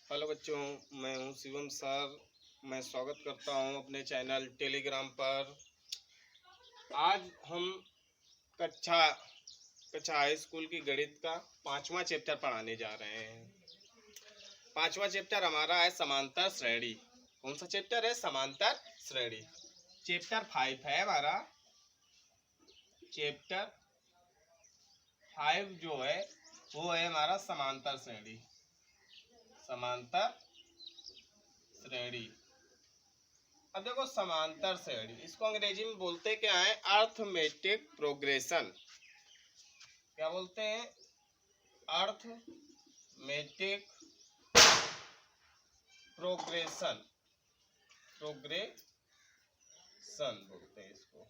Hello बच्चों, मैं हूं शिवम सर। मैं स्वागत करता हूं अपने चैनल टेलीग्राम पर। आज हम कक्षा कक्षा हाई स्कूल की गणित का 5वां चैप्टर पढ़ाने जा रहे हैं। 5वां चैप्टर हमारा है समांतर श्रेणी। कौन सा चैप्टर है? समांतर श्रेणी। चैप्टर 5 है हमारा। चैप्टर 5 जो है वो है हमारा समांतर श्रेणी। समांतर श्रेणी। अब देखो, समांतर श्रेणी इसको अंग्रेजी में बोलते क्या है? Arithmetic progression. क्या बोलते हैं? Arithmetic progression. प्रोग्रेशन बोलते हैं इसको।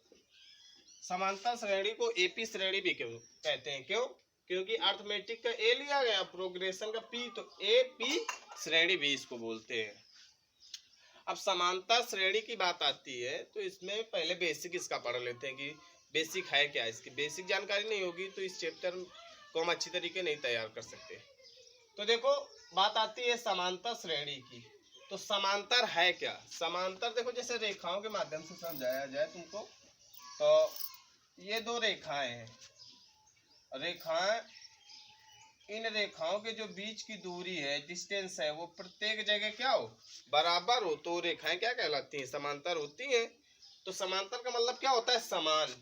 समांतर श्रेणी को एपी श्रेणी भी क्यों कहते हैं? क्यों? क्योंकि अर्थमेटिक का ए लिया गया, प्रोग्रेशन का पी, तो एपी श्रेणी भी इसको बोलते हैं। अब समांतर श्रेणी की बात आती है तो इसमें पहले बेसिक इसका पढ़ लेते हैं कि बेसिक है क्या। इसकी बेसिक जानकारी नहीं होगी तो इस चैप्टर को हम अच्छी तरीके नहीं तैयार कर सकते। तो देखो, बात आती है समांतर श्रेणी की। तो समांतर है क्या? समांतर देखो, जैसे रेखाओं के माध्यम से समझाया जाए तुमको, तो ये दो रेखाएं हैं। रेखाएं, इन रेखाओं के जो बीच की दूरी है, डिस्टेंस है, वो प्रत्येक जगह क्या हो? बराबर हो। तो रेखाएं क्या कहलाती हैं? समांतर होती हैं। तो समांतर का मतलब क्या होता है? समान।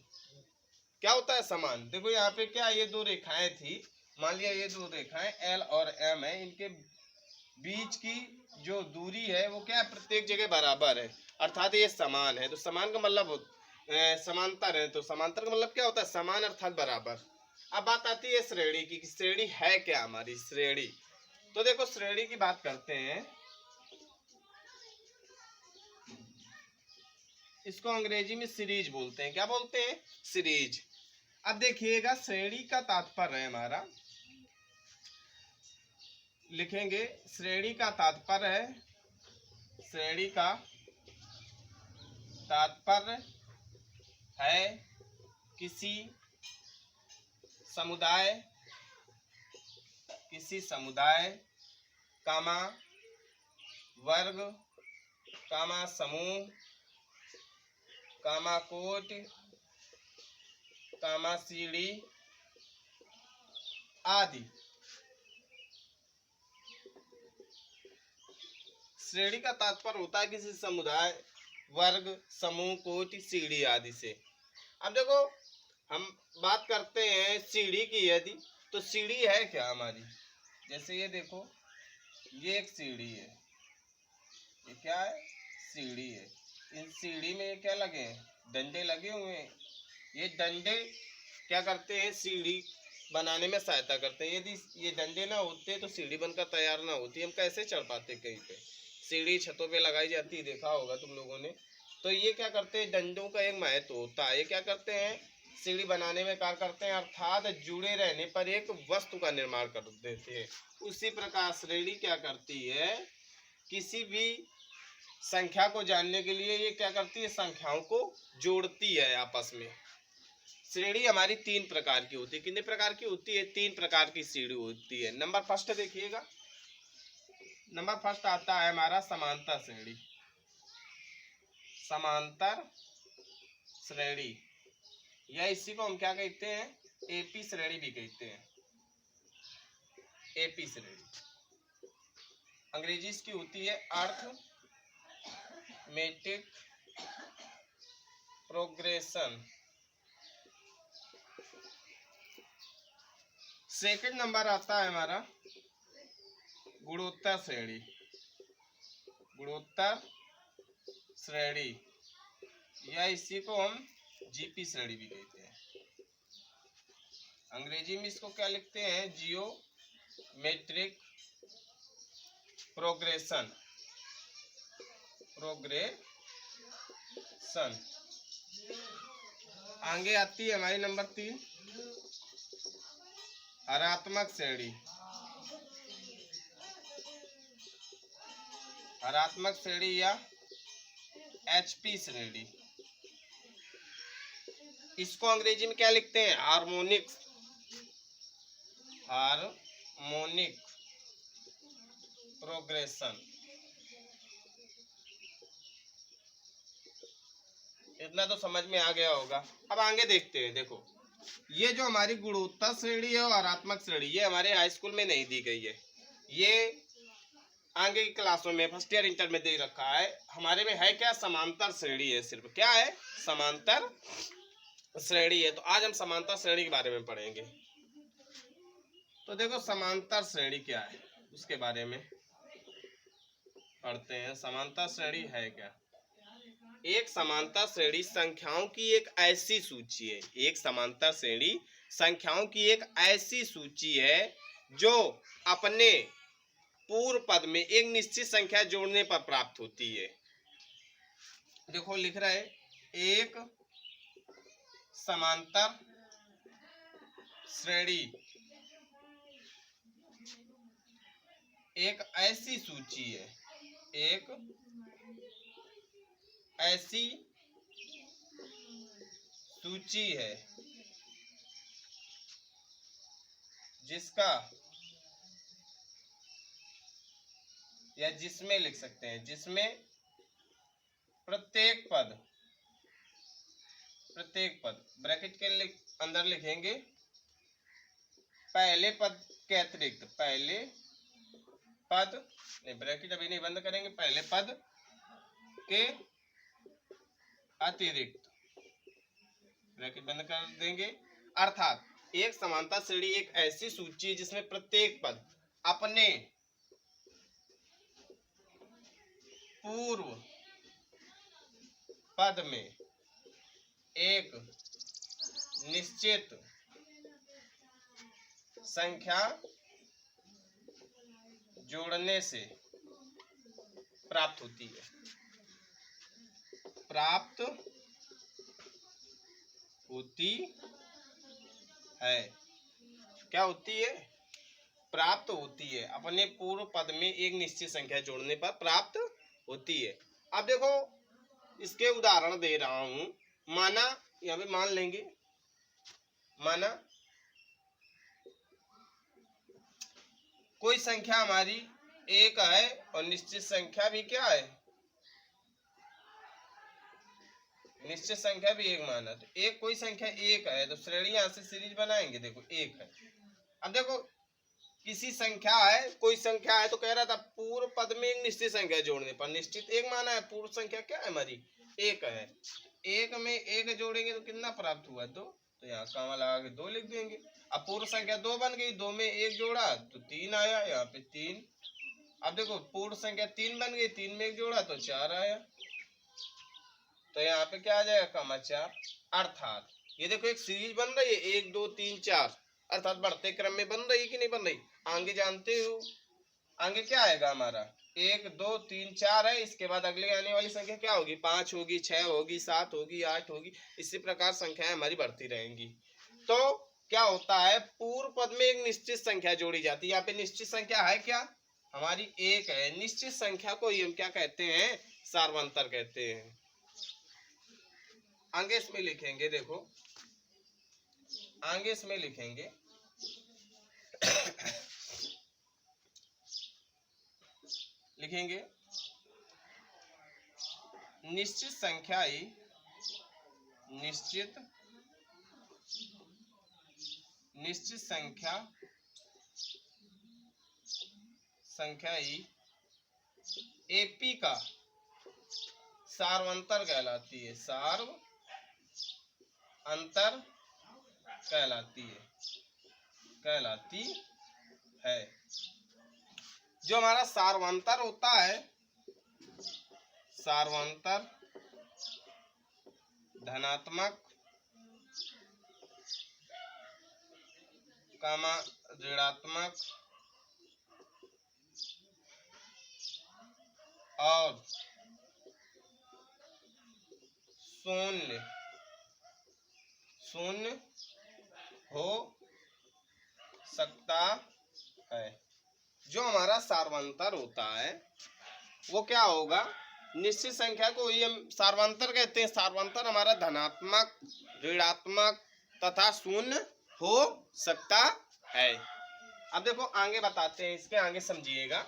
क्या होता है? समान। देखो यहाँ पे क्या, ये दो रेखाएं थी, मान लिया ये दो रेखाएं एल और एम है, इनके बीच की जो दूरी है वो क्या है? प्रत्येक जगह बराबर है, अर्थात ये समान है। तो समान का मतलब समांतर है। तो समांतर का मतलब क्या होता है? समान अर्थात बराबर। अब बात आती है श्रेणी की। श्रेणी है क्या हमारी? श्रेणी, तो देखो श्रेणी की बात करते हैं। इसको अंग्रेजी में सीरीज बोलते हैं। क्या बोलते हैं? सीरीज। अब देखिएगा, श्रेणी का तात्पर्य है हमारा, लिखेंगे श्रेणी का तात्पर्य है, श्रेणी का तात्पर्य है किसी समुदाय, कामा वर्ग, कामा समूह, कामा कोट, कामा सीढ़ी आदि। श्रेणी का तात्पर्य होता है किसी समुदाय, वर्ग, समूह, कोटि, सीढ़ी आदि से। अब देखो, हम बात करते हैं सीढ़ी की। यदि तो सीढ़ी है क्या हमारी? जैसे ये देखो, ये एक सीढ़ी है। ये क्या है? सीढ़ी है। इन सीढ़ी में क्या लगे हैं? डंडे लगे हुए हैं। ये डंडे क्या करते हैं? सीढ़ी बनाने में सहायता करते हैं। यदि ये डंडे ना होते तो सीढ़ी बनकर तैयार ना होती। हम कैसे चढ़ पाते? कहीं पे सीढ़ी छतों पे लगाई जाती, देखा होगा तुम लोगों ने। तो ये क्या करते हैं? डंडों का एक महत्व होता है। ये क्या करते हैं? सीढ़ी बनाने में कार्य करते हैं, अर्थात जुड़े रहने पर एक वस्तु का निर्माण कर देते हैं। उसी प्रकार श्रेणी क्या करती है? किसी भी संख्या को जानने के लिए ये क्या करती है? संख्याओं को जोड़ती है आपस में। श्रेणी हमारी 3 प्रकार की होती है। कितने प्रकार की होती है? 3 प्रकार की श्रेणी होती है। नंबर फर्स्ट देखिएगा, नंबर फर्स्ट आता है हमारा समांतर श्रेणी। समांतर श्रेणी, या इसी को हम क्या कहते हैं? एपी श्रेणी भी कहते हैं। एपी श्रेणी अंग्रेजी इसकी होती है अर्थमेटिक प्रोग्रेशन। सेकंड नंबर आता है हमारा गुणोत्तर श्रेणी। गुणोत्तर श्रेणी, या इसी को हम जीपी श्रेणी भी कहते हैं। अंग्रेजी में इसको क्या लिखते हैं? Geometric progression. आगे आती है हमारी नंबर 3 हरात्मक श्रेणी। हरात्मक श्रेणी या एचपी श्रेणी, इसको अंग्रेजी में क्या लिखते हैं? Harmonic progression. इतना तो समझ में आ गया होगा। अब आगे देखते हैं। देखो ये जो हमारी गुणोत्तर श्रेणी है और आत्मक श्रेणी, ये हमारे हाई स्कूल में नहीं दी गई है, ये आगे की क्लासों में फर्स्ट ईयर इंटर में दे रखा है। हमारे में है क्या, समांतर श्रेणी है। सिर्फ क्या है, समांतर श्रेणी है। तो आज हम समांतर श्रेणी के बारे में पढ़ेंगे। तो देखो समांतर श्रेणी क्या है उसके बारे में पढ़ते हैं। समांतर श्रेणी है क्या? एक समांतर श्रेणी संख्याओं की एक ऐसी सूची है। एक समांतर श्रेणी संख्याओं की एक ऐसी सूची है जो अपने पूर्व पद में एक निश्चित संख्या जोड़ने पर प्राप्त होती है। देखो लिख रहा है, एक समांतर श्रेणी एक ऐसी सूची है, एक ऐसी सूची है जिसका या जिसमें लिख सकते हैं, जिसमें प्रत्येक पद ब्रैकेट के अंदर लिखेंगे पहले पद के अतिरिक्त, पहले पद नहीं, ब्रैकेट अभी नहीं बंद करेंगे, पहले पद के अतिरिक्त ब्रैकेट बंद कर देंगे। अर्थात एक समांतर श्रेणी एक ऐसी सूची है जिसमें प्रत्येक पद अपने पूर्व पद में एक निश्चित संख्या जोड़ने से प्राप्त होती है। प्राप्त होती है। क्या होती है? प्राप्त होती है। अपने पूर्व पद में एक निश्चित संख्या जोड़ने पर प्राप्त होती है। अब देखो इसके उदाहरण दे रहा हूं। माना यहाँ पे मान लेंगे, माना कोई संख्या हमारी एक है और निश्चित संख्या भी क्या है, निश्चित संख्या भी एक माना। तो एक कोई संख्या एक है तो श्रेणी यहां से सीरीज बनाएंगे। देखो एक है। अब देखो किसी संख्या है, कोई संख्या है, तो कह रहा था पूर्व पद में एक निश्चित संख्या जोड़ने पर, निश्चित एक माना है, पूर्व संख्या क्या है हमारी, एक है। एक में एक जोड़ेंगे तो कितना प्राप्त हुआ, दो। तो यहाँ कामा लगा के दो लिख देंगे। अब पूर्व संख्या दो बन गई, दो में एक जोड़ा तो तीन आया, यहाँ पे तीन। अब देखो पूर्व संख्या तीन बन गई, तीन में एक जोड़ा तो चार आया, तो यहाँ पे क्या आ जाएगा, कामा चार। अर्थात ये देखो एक सीरीज बन रही है, एक दो तीन चार, अर्थात बढ़ते क्रम में बन रही कि नहीं बन रही। आगे जानते हो आगे क्या आएगा हमारा, एक दो तीन चार है, इसके बाद अगले आने वाली संख्या क्या होगी, पांच होगी, छह होगी, सात होगी, आठ होगी। इसी प्रकार संख्याएं हमारी बढ़ती रहेंगी। तो क्या होता है, पूर्व पद में एक निश्चित संख्या जोड़ी जाती है। यहाँ पे निश्चित संख्या है क्या, हमारी एक है। निश्चित संख्या को हम क्या कहते हैं, सार्वंतर कहते हैं। आगे इसमें लिखेंगे, देखो आगे इसमें लिखेंगे लिखेंगे निश्चित संख्या ही निश्चित संख्या ही एपी का सार्वंतर कहलाती है, सार्वंतर कहलाती है। जो हमारा सार्वंतर होता है, सार्वंतर धनात्मक कामा ऋणात्मक और शून्य हो सकता है। जो हमारा सार्वंतर होता है वो क्या होगा, निश्चित संख्या को ही हम सार्वंतर कहते हैं। सार्वंतर हमारा धनात्मक, ऋणात्मक तथा शून्य हो सकता है। अब देखो आगे बताते हैं, इसके आगे समझिएगा।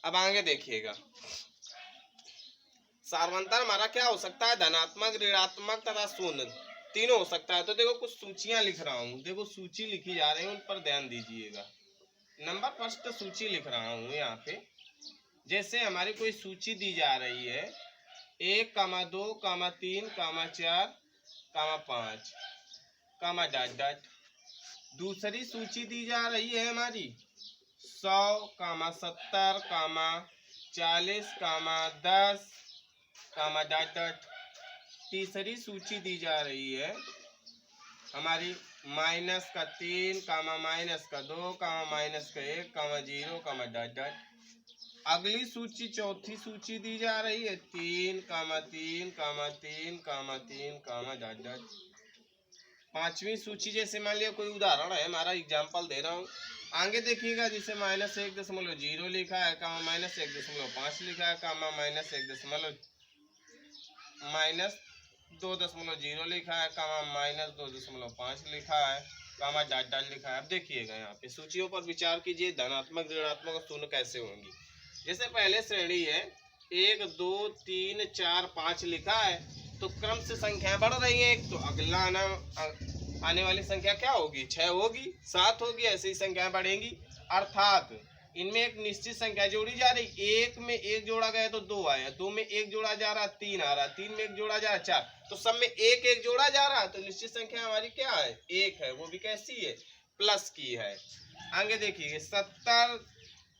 अब आगे देखिएगा, सार्वंतर हमारा क्या हो सकता है, धनात्मक, ऋणात्मक तथा शून्य तीनों हो सकता है। तो देखो कुछ सूचियां लिख रहा हूँ, देखो सूची लिखी जा रही है, उन पर ध्यान दीजिएगा। नंबर फर्स्ट सूची लिख रहा हूँ यहाँ पे। जैसे हमारी कोई सूची दी जा रही है 1, 2, 3, 4, 5, डॉट डॉट। दूसरी सूची दी जा रही है हमारी 100, 70, 40, 10, डॉट डॉट। तीसरी सूची दी जा रही है हमारी -3, -2, -1, 0, डॉट डॉट। अगली सूची, चौथी सूची दी जा रही है 3, 3, 3, डॉट डॉट। पांचवी सूची, जैसे मान लिया कोई उदाहरण है हमारा, एग्जाम्पल दे रहा हूँ, आगे देखिएगा, जिसे -1.0 लिखा है, -1.5 लिखा है, -2.0 लिखा है, -2.5 लिखा है, डॉट डॉट लिखा है। अब देखिएगा यहाँ पे सूचियों पर विचार कीजिए, धनात्मक, ऋणात्मक और शून्य कैसे होंगी। जैसे पहले श्रेणी है 1, 2, 3, 4, 5 लिखा है, तो क्रम से संख्याएं बढ़ रही है, तो अगला आने वाली संख्या क्या होगी, 6 होगी, 7 होगी, ऐसे ही संख्याएं बढ़ेंगी। अर्थात इनमें एक निश्चित संख्या जोड़ी जा रही, 1 में 1 जोड़ा गया तो 2 आया, 2 में 1 जोड़ा जा रहा 3 आ रहा, 3 में 1 जोड़ा जा रहा 4, तो सब में 1 1 जोड़ा जा रहा, तो निश्चित संख्या हमारी क्या है, 1 है, वो भी कैसी है, प्लस की है। आगे देखिए 70,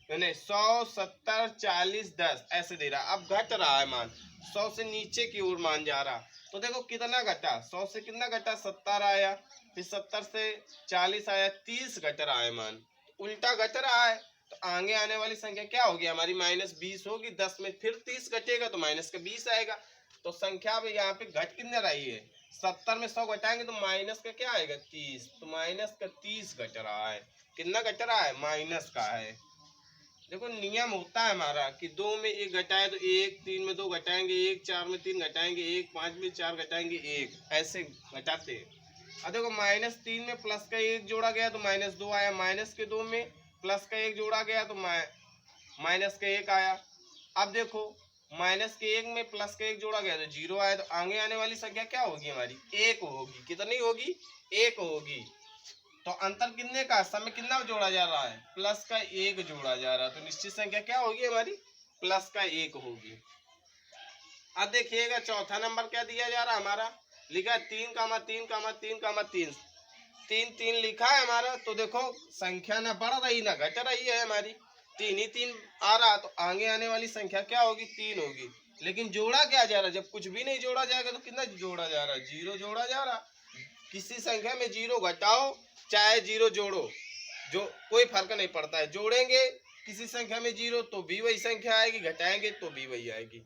100, 70, 40, 10 ऐसे दे रहा, अब घट रहा है मान, 100 से नीचे की ओर मान जा रहा, तो देखो कितना घटा, 100 से कितना घटा, 70 आया, फिर 70 से 40 आया, 30 घट रहा है मान, उल्टा घट रहा है, तो आगे आने वाली संख्या क्या होगी हमारी, -20 होगी, 10 में फिर 30 घटेगा तो -20 आएगा, तो संख्या अब यहाँ पे घट कितने रही है, 70 में 100 घटाएंगे तो माइनस का क्या आएगा, 30, तो -30 घट रहा है, कितना घट रहा है, माइनस का है। देखो नियम होता है हमारा कि 2 में 1 घटाए तो 1, 3 में 2 घटाएंगे 1, 4 में 3 घटाएंगे 1, 5 में 4 घटाएंगे 1, ऐसे घटाते हैं। अब देखो -3 में प्लस का 1 जोड़ा गया तो -2 आया, माइनस के 2 में प्लस का 1 जोड़ा गया तो माइनस का 1 आया। अब देखो माइनस के 1 में प्लस का 1 जोड़ा गया तो 0 आया, तो आगे आने वाली संख्या क्या होगी हमारी, 1 होगी, कितनी होगी, 1 होगी। तो अंतर कितने का, सब में कितना जोड़ा जा रहा है, प्लस का 1 जोड़ा जा रहा है, तो निश्चित संख्या क्या होगी हमारी, प्लस का 1 होगी। अब देखिएगा चौथा नंबर क्या दिया जा रहा है हमारा, लिखा 3, 3, 3, 3, 3 लिखा है हमारा, तो देखो संख्या ना बढ़ रही ना घट रही है हमारी, 3 ही 3 आ रहा, तो आगे आने वाली संख्या क्या होगी, 3 होगी। लेकिन जोड़ा क्या जा रहा है, जब कुछ भी नहीं जोड़ा जाएगा तो कितना जोड़ा जा रहा है, 0 जोड़ा जा रहा। किसी संख्या में 0 घटाओ चाहे 0 जोड़ो, जो कोई फर्क नहीं पड़ता है, जोड़ेंगे किसी संख्या में 0 तो भी वही संख्या आएगी, घटाएंगे तो भी वही आएगी।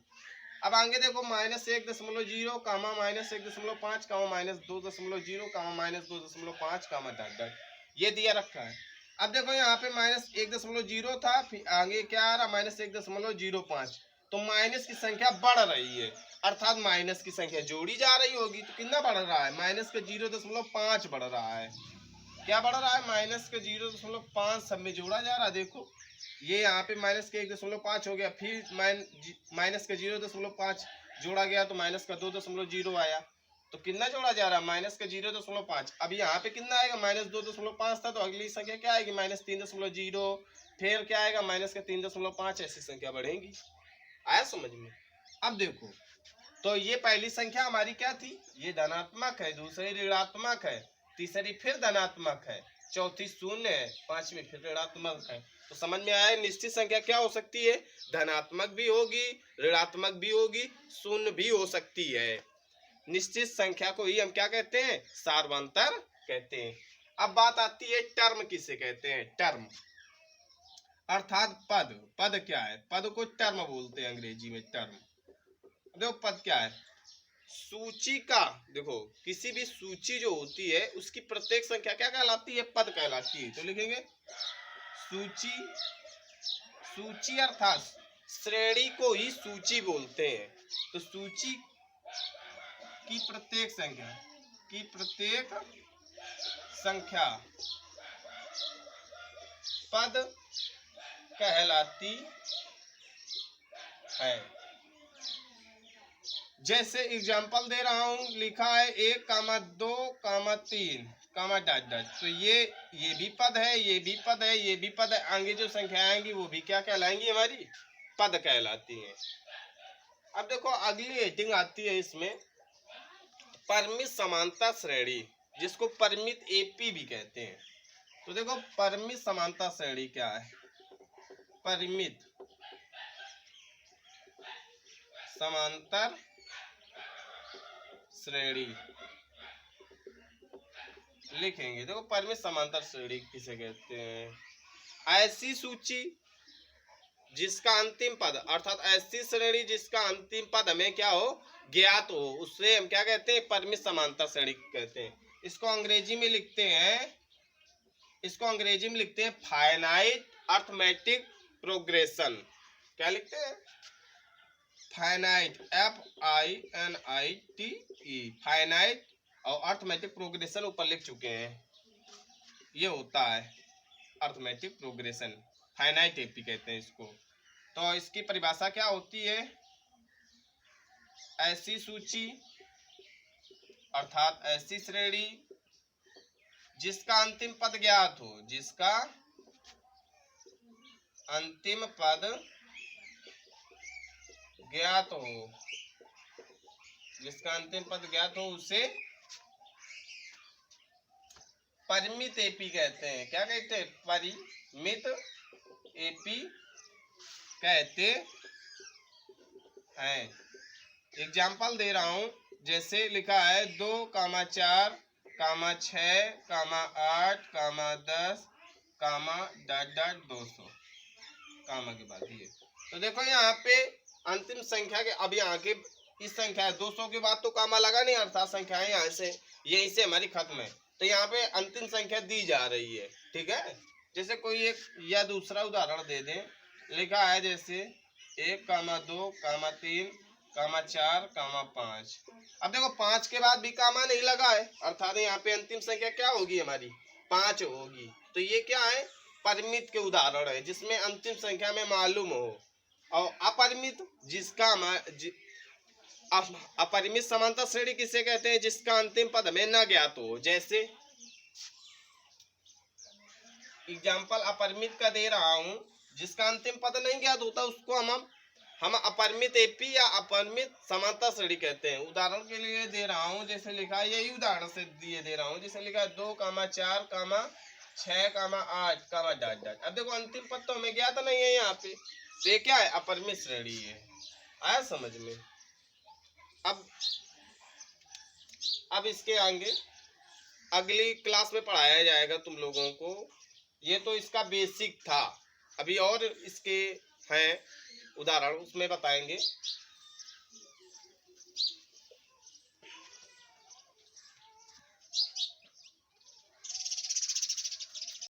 अब आगे देखो -1.0, -1.5, -2.0, -2.5, डॉट डॉट, ये दिया रखा है। अब देखो यहाँ पे -1.0 था, फिर आगे क्या आ रहा, -1.05, तो माइनस की संख्या बढ़ रही है, अर्थात माइनस की संख्या जोड़ी जा रही होगी, तो कितना बढ़ रहा है, -0.5 बढ़ रहा है। क्या बढ़ रहा है, -0.5 सब में जोड़ा जा रहा है। देखो ये यहाँ पे -1.5 हो गया, फिर -0.5 जोड़ा गया तो -2.0 आया, तो कितना जोड़ा जा रहा है, -0.5। अब यहाँ पे कितना आएगा, -2.5 था, तो अगली संख्या क्या आएगी, -3.0, फिर क्या आएगा, -3.5, ऐसी संख्या बढ़ेगी। आया समझ में। अब देखो तो ये पहली संख्या हमारी क्या थी, ये धनात्मक है, दूसरी ऋणात्मक है, तीसरी फिर धनात्मक है, चौथी शून्य है, पांचवी फिर ऋणात्मक है। तो समझ में आया निश्चित संख्या क्या हो सकती है, धनात्मक भी होगी, ऋणात्मक भी होगी, शून्य भी हो सकती है। निश्चित संख्या को ही हम क्या कहते हैं, सार्वंतर कहते हैं। अब बात आती है टर्म किसे कहते हैं, टर्म अर्थात पद। पद क्या है, पद को टर्म बोलते हैं अंग्रेजी में, टर्म। देखो पद क्या है, सूची का, देखो किसी भी सूची जो होती है उसकी प्रत्येक संख्या क्या कहलाती है, पद कहलाती है। तो लिखेंगे सूची, सूची अर्थात श्रेणी को ही सूची बोलते हैं। तो सूची की प्रत्येक संख्या पद कहलाती है। जैसे एग्जाम्पल दे रहा हूं, लिखा है 1, 2, 3, डॉट डॉट। तो ये भी पद है, ये भी पद है, ये भी पद है। आगे जो संख्या आएंगी वो भी क्या कहलाएंगी? हमारी पद कहलाती हैं। अब देखो अगली हेडिंग आती है इसमें, परिमित समानता श्रेणी, जिसको परिमित एपी भी कहते हैं। तो देखो परिमित समानता श्रेणी क्या है? परिमित समांतर श्रेणी लिखेंगे। देखो परिमित समांतर श्रेणी किसे कहते हैं? ऐसी सूची जिसका अंतिम पद, अर्थात ऐसी श्रेणी जिसका अंतिम पद हमें क्या हो? ज्ञात हो, उससे हम क्या कहते हैं? परिमित समांतर श्रेणी कहते हैं। इसको अंग्रेजी में लिखते हैं, फाइनाइट अर्थमेटिक प्रोग्रेशन। क्या लिखते हैं? फाइनाइट, FINITE, फाइनाइट, और अर्थमेटिक प्रोग्रेशन ऊपर लिख चुके हैं। ये होता है अर्थमेटिक प्रोग्रेशन, फाइनाइट एपी कहते हैं इसको। तो इसकी परिभाषा क्या होती है? ऐसी सूची अर्थात ऐसी श्रेणी जिसका अंतिम पद ज्ञात हो, जिसका अंतिम पद ज्ञात हो, जिसका अंतिम पद ज्ञात हो, उसे परिमित एपी कहते हैं। क्या कहते हैं? परिमित एपी कहते हैं। एग्जाम्पल दे रहा हूं, जैसे लिखा है 2, 4, 6, 8, 10, डॉट डॉट 200, कामा के बाद ये। तो देखो यहाँ पे अंतिम संख्या के, अब यहाँ के इस संख्या 200 के बाद तो कामा लगा नहीं, अर्थात संख्याएं यहाँ से यहीं से हमारी खत्म है। तो यहाँ पे अंतिम संख्या दी जा रही है, ठीक है। जैसे कोई एक या दूसरा उदाहरण दे दें, लिखा है जैसे 1, 2, 3, 4, 5। अब देखो 5 के बाद भी कामा नहीं लगा है, अर्थात यहाँ पे अंतिम संख्या क्या होगी? हमारी 5 होगी। तो ये क्या है? परिमित के उदाहरण है, जिसमें अंतिम संख्या में मालूम हो। और अपरिमित, जिसका अपरिमित समांतर श्रेणी किसे कहते हैं? जिसका अंतिम पद हमें न ज्ञात हो। जैसे एग्जाम्पल अपरिमित का दे रहा हूं, जिसका अंतिम पद नहीं ज्ञात होता, उसको हम अपरिमित एपी या अपरिमित समांतर श्रेणी कहते हैं। उदाहरण के लिए दे रहा हूं, जैसे लिखा है, यही उदाहरण से दिए दे रहा हूं, जैसे लिखा है 2, 4, 6, 8, डॉट डॉट। अब देखो अंतिम पद तो हमें ज्ञात नहीं है यहाँ पे, तो ये क्या है? अपरिमित श्रेणी है। आया समझ में? अब इसके आगे अगली क्लास में पढ़ाया जाएगा तुम लोगों को। ये तो इसका बेसिक था, अभी और इसके हैं उदाहरण, उसमें बताएंगे।